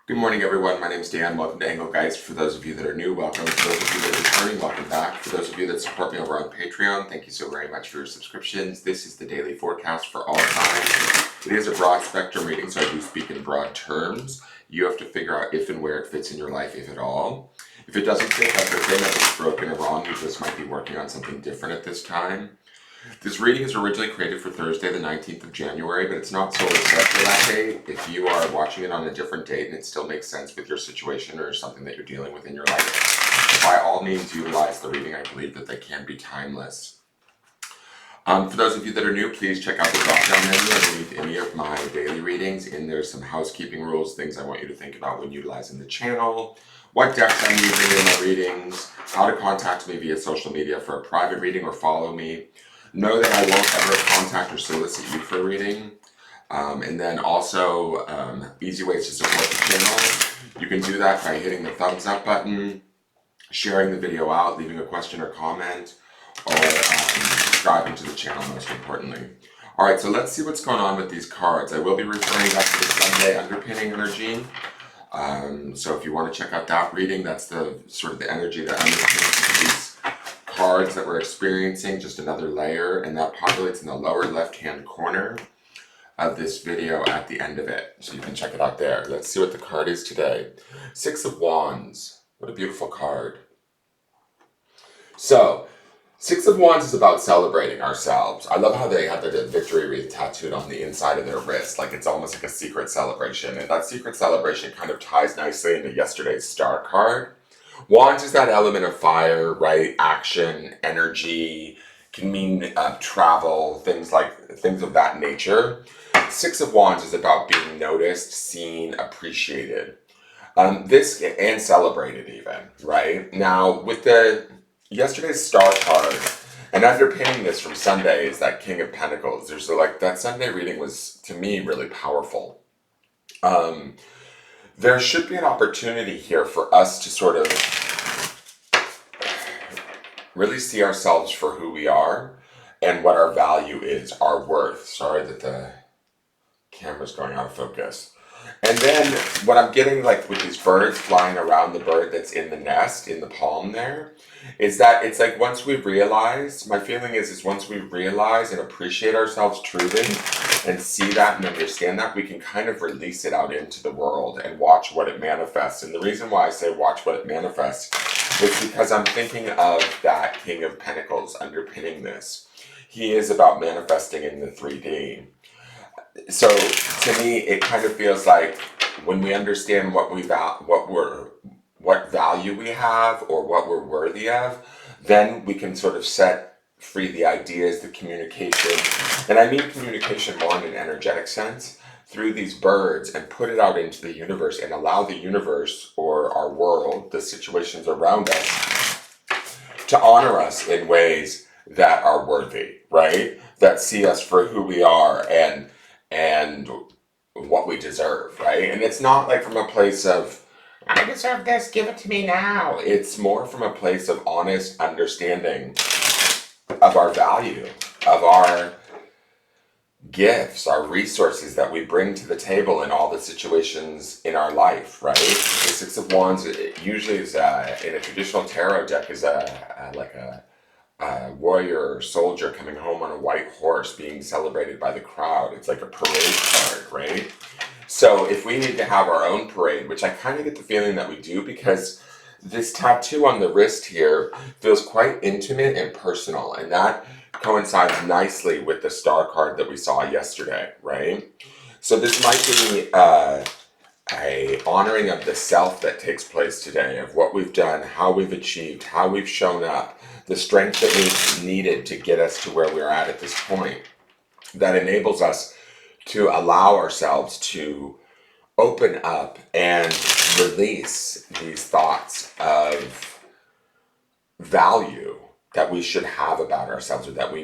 Good morning, everyone. My name is Dan. Welcome to Engelgeist. For those of you that are new, welcome. For those of you that are returning, welcome back. For those of you that support me over on Patreon, thank you so very much for your subscriptions. This is the daily forecast for all signs. It is a broad spectrum reading, so I do speak in broad terms. You have to figure out if and where it fits in your life, if at all. If it doesn't fit, that's okay. Nothing's broken or wrong. You just might be working on something different at this time. This reading is originally created for Thursday, the 19th of January, but it's not solely set for that date. If you are watching it on a different date and it still makes sense with your situation or something that you're dealing with in your life, by all means utilize the reading. I believe that they can be timeless. For those of you that are new, please check out the drop-down menu underneath any of my daily readings. In there's some housekeeping rules, things I want you to think about when utilizing the channel, what decks I'm using in my readings, how to contact me via social media for a private reading or follow me. Know that I won't ever contact or solicit you for a reading. And then also, easy ways to support the channel. You can do that by hitting the thumbs up button, sharing the video out, leaving a question or comment, or subscribing to the channel, most importantly. Alright, so let's see what's going on with these cards. I will be referring back to the Sunday underpinning energy. So if you want to check out that reading, that's the sort of the energy that underpins these cards that we're experiencing, just another layer, and that populates in the lower left hand corner of this video at the end of it, so you can check it out there. Let's see what the card is today. Six of Wands. What a beautiful card. So Six of Wands is about celebrating ourselves. I love how they have the victory wreath tattooed on the inside of their wrist, like it's almost like a secret celebration, and that secret celebration kind of ties nicely into yesterday's star card. Wands is that element of fire, right? Action, energy, can mean travel, things of that nature. Six of Wands is about being noticed, seen, appreciated. This and celebrated even, right? Now, with the yesterday's star card, and underpinning this from Sunday is that King of Pentacles. There's like that Sunday reading was, to me, really powerful. There should be an opportunity here for us to sort of really see ourselves for who we are and what our value is, our worth. Sorry that the camera's going out of focus. And then what I'm getting like with these birds flying around the bird that's in the nest, in the palm there, is that it's like once we realize, my feeling is once we realize and appreciate ourselves truly and see that and understand that, we can kind of release it out into the world and watch what it manifests. And the reason why I say watch what it manifests is because I'm thinking of that King of Pentacles underpinning this. He is about manifesting in the 3D. So to me, it kind of feels like when we understand what value we have or what we're worthy of, then we can sort of set free the ideas, the communication, and I mean communication more in an energetic sense, through these birds and put it out into the universe and allow the universe or our world, the situations around us, to honor us in ways that are worthy, right? That see us for who we are and what we deserve, right? And it's not like from a place of, I deserve this, give it to me now. It's more from a place of honest understanding of our value, of our gifts, our resources that we bring to the table in all the situations in our life, right? The Six of Wands usually is in a traditional tarot deck is like a warrior or soldier coming home on a white horse being celebrated by the crowd. It's like a parade card, right? So if we need to have our own parade, which I kind of get the feeling that we do, because this tattoo on the wrist here feels quite intimate and personal, and that coincides nicely with the star card that we saw yesterday, right? So this might be a honoring of the self that takes place today, of what we've done, how we've achieved, how we've shown up, the strength that we've needed to get us to where we're at this point, that enables us to allow ourselves to open up and release these thoughts of value that we should have about ourselves, or that we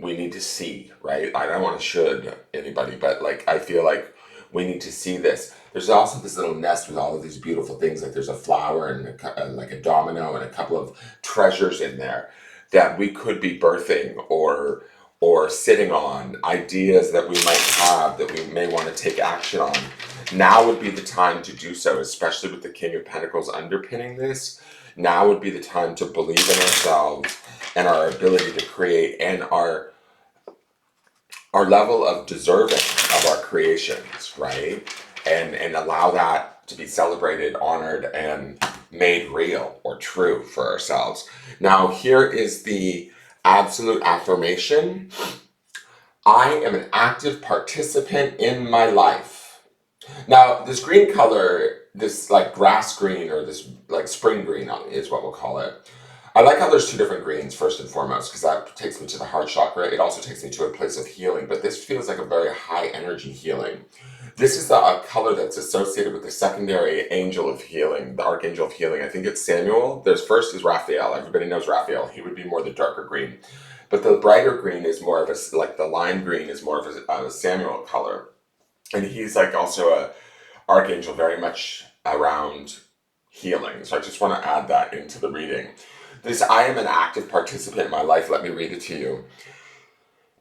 need to see, right? I don't want to should anybody, but like I feel like we need to see this. There's also this little nest with all of these beautiful things, like there's a flower and like a domino and a couple of treasures in there that we could be birthing or sitting on, ideas that we might have that we may want to take action on. Now would be the time to do so, especially with the King of Pentacles underpinning this. Now would be the time to believe in ourselves and our ability to create, and our level of deserving of our creations, right? And allow that to be celebrated, honored, and made real or true for ourselves. Now, here is the absolute affirmation. I am an active participant in my life. Now, this green color, this like grass green, or this like spring green is what we'll call it. I like how there's two different greens, first and foremost, because that takes me to the heart chakra. It also takes me to a place of healing, but this feels like a very high energy healing. This is a color that's associated with the secondary angel of healing, the archangel of healing. I think it's Samuel. There's first is Raphael. Everybody knows Raphael. He would be more the darker green. But the brighter green is more of a, like the lime green is more of a Samuel color. And he's like also a archangel very much around healing. So I just want to add that into the reading. This I am an active participant in my life. Let me read it to you.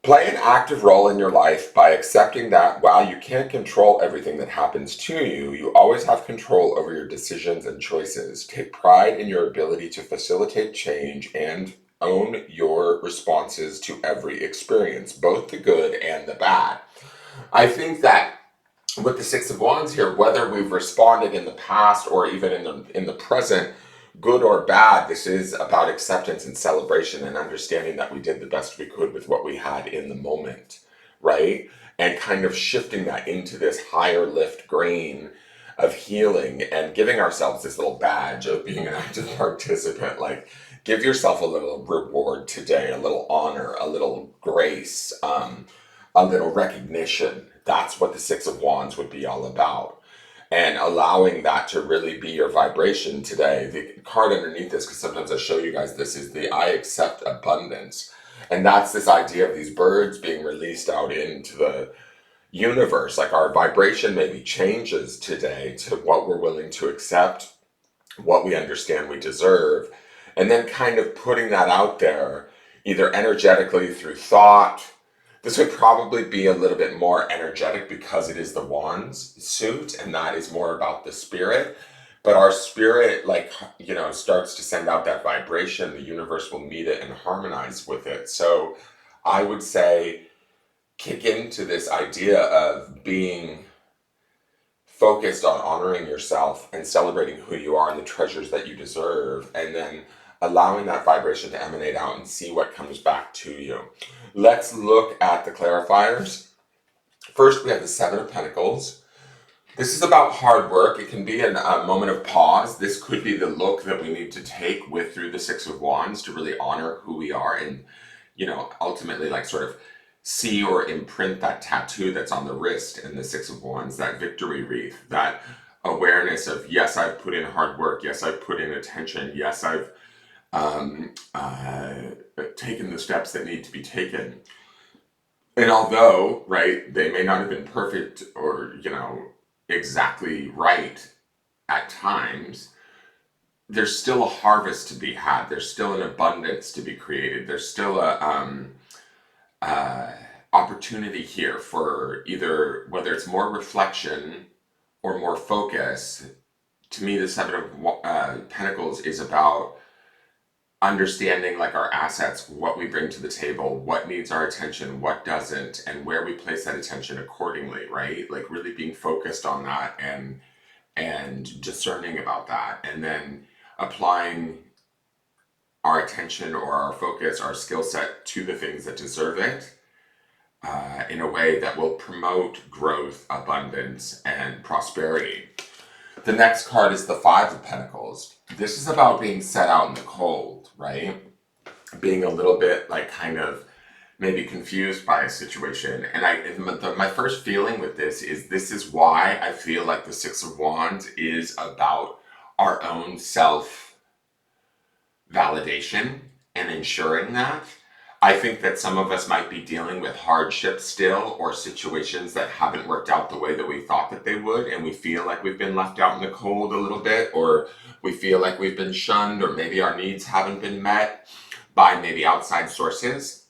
Play an active role in your life by accepting that while you can't control everything that happens to you, you always have control over your decisions and choices. Take pride in your ability to facilitate change and own your responses to every experience, both the good and the bad. I think that with the Six of Wands here, whether we've responded in the past or even in the present, good or bad, this is about acceptance and celebration and understanding that we did the best we could with what we had in the moment, right? And kind of shifting that into this higher lift green of healing and giving ourselves this little badge of being an active participant. Like, give yourself a little reward today, a little honor, a little grace, a little recognition. That's what the Six of Wands would be all about. And allowing that to really be your vibration today. The card underneath this, because sometimes I show you guys this, is the I accept abundance. And that's this idea of these birds being released out into the universe. Like, our vibration maybe changes today to what we're willing to accept, what we understand we deserve, and then kind of putting that out there, either energetically through thought. This would probably be a little bit more energetic because it is the Wands suit, and that is more about the spirit. But our spirit, like, starts to send out that vibration. The universe will meet it and harmonize with it. So I would say kick into this idea of being focused on honoring yourself and celebrating who you are and the treasures that you deserve, and then allowing that vibration to emanate out and see what comes back to you. Let's look at the clarifiers. First, we have the Seven of Pentacles. This is about hard work. It can be a moment of pause. This could be the look that we need to take with through the Six of Wands to really honor who we are and, ultimately like sort of see or imprint that tattoo that's on the wrist in the Six of Wands, that victory wreath, that awareness of, yes, I've put in hard work. Yes, I've put in attention. Yes, I've taken the steps that need to be taken. And although, right, they may not have been perfect or, exactly right at times, there's still a harvest to be had. There's still an abundance to be created. There's still a opportunity here for either, whether it's more reflection or more focus. To me, the Seven of Pentacles is about understanding like our assets, what we bring to the table, what needs our attention, what doesn't, and where we place that attention accordingly, right? Like really being focused on that and discerning about that, and then applying our attention or our focus, our skill set to the things that deserve it in a way that will promote growth, abundance, and prosperity. The next card is the Five of Pentacles. This is about being set out in the cold, right? Being a little bit like kind of maybe confused by a situation. And my first feeling with this is why I feel like the Six of Wands is about our own self-validation and ensuring that. I think that some of us might be dealing with hardship still, or situations that haven't worked out the way that we thought that they would, and we feel like we've been left out in the cold a little bit, or we feel like we've been shunned, or maybe our needs haven't been met by maybe outside sources.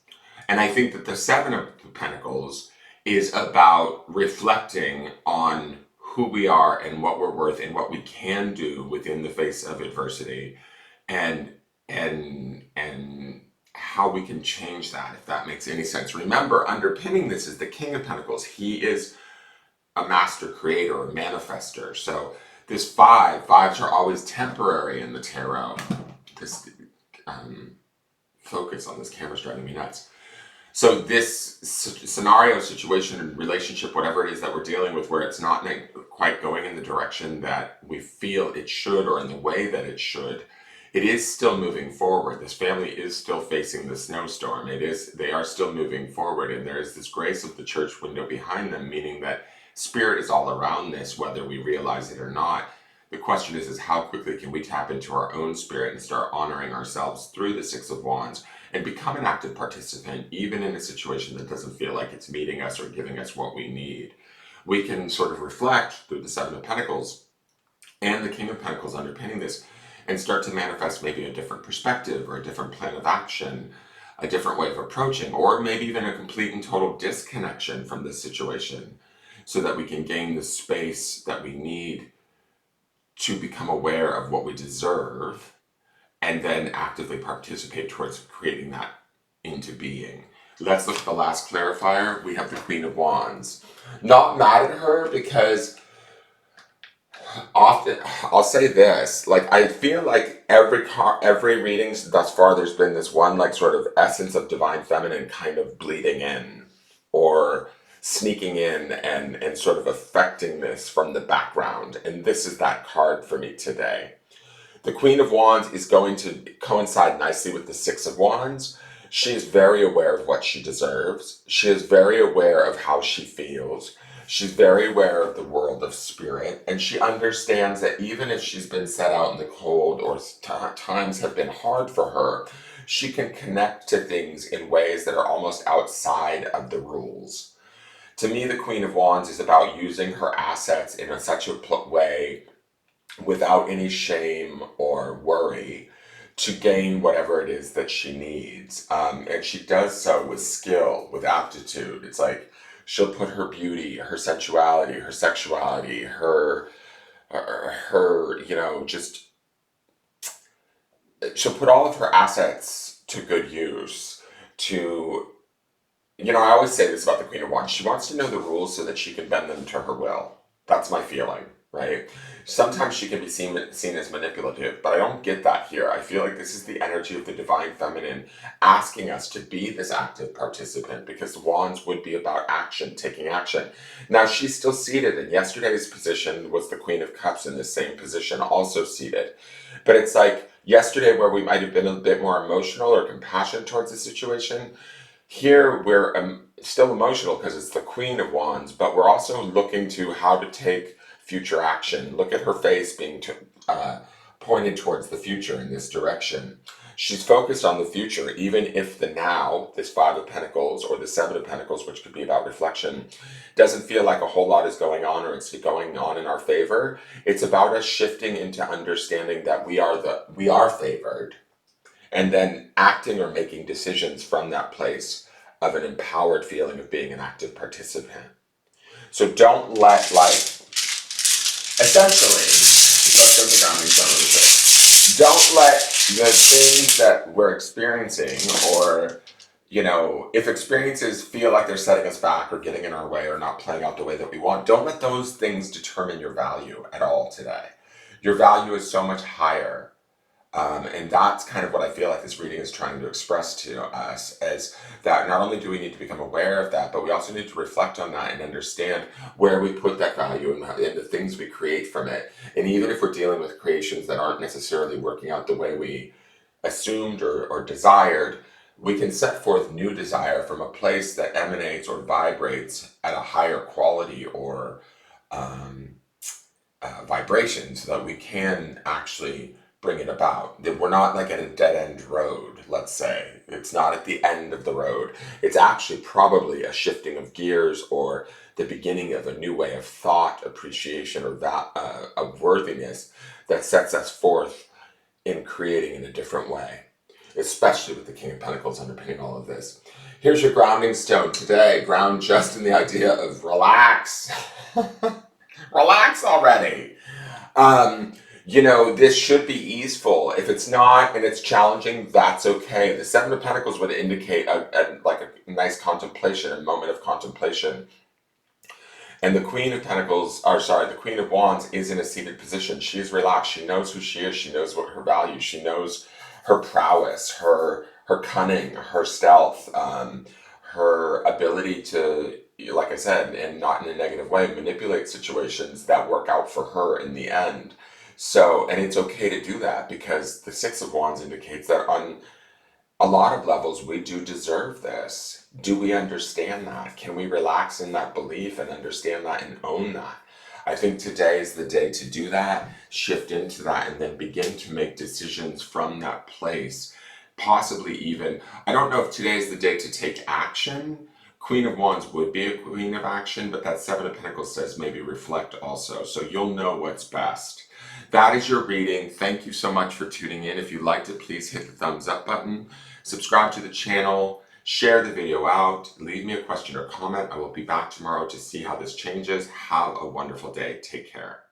And I think that the Seven of Pentacles is about reflecting on who we are and what we're worth and what we can do within the face of adversity, and and how we can change that, if that makes any sense. Remember, underpinning this is the King of Pentacles. He is a master creator, a manifester. So this fives are always temporary in the tarot. This focus on this camera's driving me nuts. So this scenario, situation, relationship, whatever it is that we're dealing with, where it's not quite going in the direction that we feel it should or in the way that it should, it is still moving forward. This family is still facing the snowstorm. They are still moving forward, and there is this grace of the church window behind them, meaning that spirit is all around this, whether we realize it or not. The question is how quickly can we tap into our own spirit and start honoring ourselves through the Six of Wands and become an active participant, even in a situation that doesn't feel like it's meeting us or giving us what we need. We can sort of reflect through the Seven of Pentacles and the King of Pentacles underpinning this and start to manifest maybe a different perspective or a different plan of action, a different way of approaching, or maybe even a complete and total disconnection from this situation, so that we can gain the space that we need to become aware of what we deserve and then actively participate towards creating that into being. Let's look at the last clarifier. We have the Queen of Wands. Not mad at her, because often, I'll say this, like, I feel like every reading thus far, there's been this one, like, sort of essence of divine feminine kind of bleeding in or sneaking in and sort of affecting this from the background. And this is that card for me today. The Queen of Wands is going to coincide nicely with the Six of Wands. She is very aware of what she deserves. She is very aware of how she feels. She's very aware of the world of spirit. And she understands that even if she's been set out in the cold or times have been hard for her, she can connect to things in ways that are almost outside of the rules. To me, the Queen of Wands is about using her assets in such a way without any shame or worry to gain whatever it is that she needs. And she does so with skill, with aptitude. It's like she'll put her beauty, her sensuality, her sexuality, her just, she'll put all of her assets to good use to, I always say this about the Queen of Wands. She wants to know the rules so that she can bend them to her will. That's my feeling, right? Sometimes she can be seen as manipulative, but I don't get that here. I feel like this is the energy of the divine feminine asking us to be this active participant, because the Wands would be about action, taking action. Now, she's still seated, and yesterday's position was the Queen of Cups in the same position, also seated. But it's like yesterday, where we might have been a bit more emotional or compassionate towards the situation, here we're still emotional because it's the Queen of Wands, but we're also looking to how to take future action. Look at her face being pointed towards the future in this direction. She's focused on the future, even if the now, this Five of Pentacles or the Seven of Pentacles, which could be about reflection, doesn't feel like a whole lot is going on or it's going on in our favor. It's about us shifting into understanding that we are favored, and then acting or making decisions from that place of an empowered feeling of being an active participant. So don't let, essentially, let's go to the grounding zone really quick. Don't let the things that we're experiencing, or, if experiences feel like they're setting us back or getting in our way or not playing out the way that we want, don't let those things determine your value at all today. Your value is so much higher. And that's kind of what I feel like this reading is trying to express to us, is that not only do we need to become aware of that, but we also need to reflect on that and understand where we put that value and the things we create from it. And even if we're dealing with creations that aren't necessarily working out the way we assumed or desired, we can set forth new desire from a place that emanates or vibrates at a higher quality or vibration, so that we can actually bring it about. That we're not like at a dead-end road, let's say. It's not at the end of the road. It's actually probably a shifting of gears or the beginning of a new way of thought, appreciation, or of worthiness that sets us forth in creating in a different way, especially with the King of Pentacles underpinning all of this. Here's your grounding stone today. Ground just in the idea of relax. Relax already. Um, this should be easeful. If it's not and it's challenging, that's okay. The Seven of Pentacles would indicate like a nice contemplation, a moment of contemplation. And the Queen of Pentacles, or sorry, the Queen of Wands is in a seated position. She is relaxed. She knows who she is. She knows what her values. She knows her prowess, her cunning, her stealth, her ability to, like I said, and not in a negative way, manipulate situations that work out for her in the end. So, and it's okay to do that because the Six of Wands indicates that on a lot of levels, we do deserve this. Do we understand that? Can we relax in that belief and understand that and own that? I think today is the day to do that, shift into that, and then begin to make decisions from that place. Possibly even, I don't know if today is the day to take action. Queen of Wands would be a queen of action, but that Seven of Pentacles says maybe reflect also. So you'll know what's best. That is your reading. Thank you so much for tuning in. If you liked it, please hit the thumbs up button. Subscribe to the channel. Share the video out. Leave me a question or comment. I will be back tomorrow to see how this changes. Have a wonderful day. Take care.